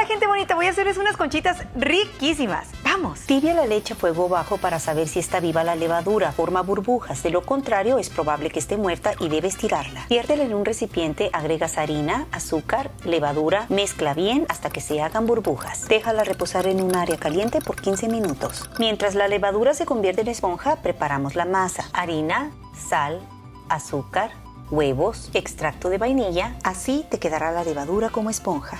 gente bonita, voy a hacerles unas conchitas riquísimas. ¡Vamos! Tibia la leche a fuego bajo para saber si está viva la levadura. Forma burbujas. De lo contrario, es probable que esté muerta y debes tirarla. Viértela en un recipiente, agregas harina, azúcar, levadura, mezcla bien hasta que se hagan burbujas. Déjala reposar en un área caliente por 15 minutos. Mientras la levadura se convierte en esponja, preparamos la masa. Harina, sal, azúcar, huevos, extracto de vainilla. Así te quedará la levadura como esponja.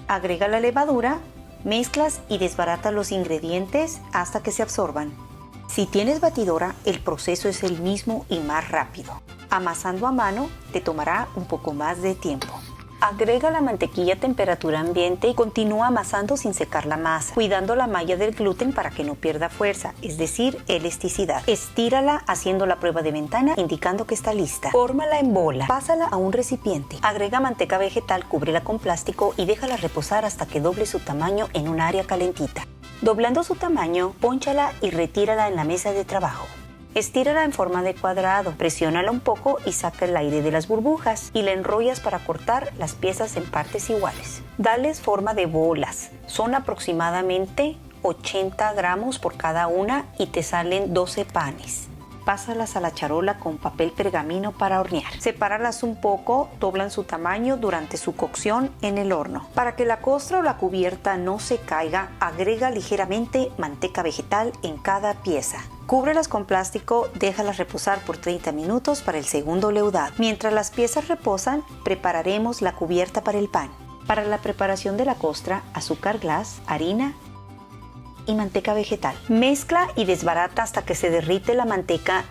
Agrega la levadura, mezclas y desbarata los ingredientes hasta que se absorban. Si tienes batidora, el proceso es el mismo y más rápido. Amasando a mano te tomará un poco más de tiempo. Agrega la mantequilla a temperatura ambiente y continúa amasando sin secar la masa, cuidando la malla del gluten para que no pierda fuerza, es decir, elasticidad. Estírala haciendo la prueba de ventana, indicando que está lista. Fórmala en bola, pásala a un recipiente. Agrega manteca vegetal, cúbrela con plástico y déjala reposar hasta que doble su tamaño en un área calentita. Doblando su tamaño, pónchala y retírala en la mesa de trabajo. Estírala en forma de cuadrado, presiónala un poco y saca el aire de las burbujas y la enrollas para cortar las piezas en partes iguales. Dales forma de bolas, son aproximadamente 80 gramos por cada una y te salen 12 panes. Pásalas a la charola con papel pergamino para hornear. Sepáralas un poco, doblan su tamaño durante su cocción en el horno. Para que la costra o la cubierta no se caiga, agrega ligeramente manteca vegetal en cada pieza. Cúbrelas con plástico, déjalas reposar por 30 minutos para el segundo leudado. Mientras las piezas reposan, prepararemos la cubierta para el pan. Para la preparación de la costra, azúcar glass, harina y manteca vegetal. Mezcla y desbarata hasta que se derrite la manteca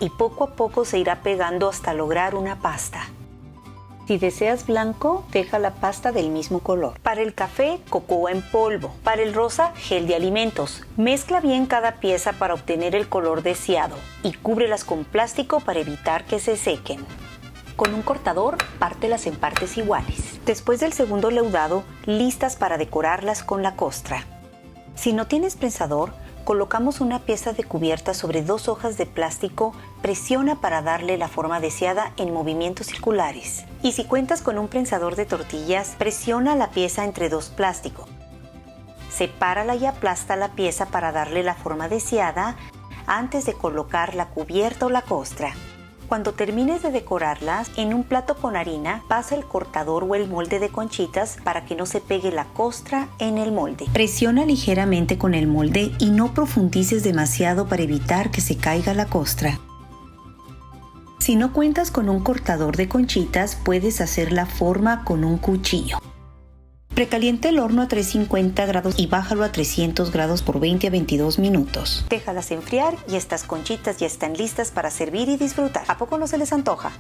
y poco a poco se irá pegando hasta lograr una pasta. Si deseas blanco, deja la pasta del mismo color. Para el café, cocoa en polvo. Para el rosa, gel de alimentos. Mezcla bien cada pieza para obtener el color deseado y cúbrelas con plástico para evitar que se sequen. Con un cortador, pártelas en partes iguales. Después del segundo leudado, listas para decorarlas con la costra. Si no tienes prensador, colocamos una pieza de cubierta sobre 2 hojas de plástico, presiona para darle la forma deseada en movimientos circulares. Y si cuentas con un prensador de tortillas, presiona la pieza entre 2 plásticos. Sepárala y aplasta la pieza para darle la forma deseada antes de colocar la cubierta o la costra. Cuando termines de decorarlas, en un plato con harina, pasa el cortador o el molde de conchitas para que no se pegue la costra en el molde. Presiona ligeramente con el molde y no profundices demasiado para evitar que se caiga la costra. Si no cuentas con un cortador de conchitas, puedes hacer la forma con un cuchillo. Precalienta el horno a 350 grados y bájalo a 300 grados por 20 a 22 minutos. Déjalas enfriar y estas conchitas ya están listas para servir y disfrutar. ¿A poco no se les antoja?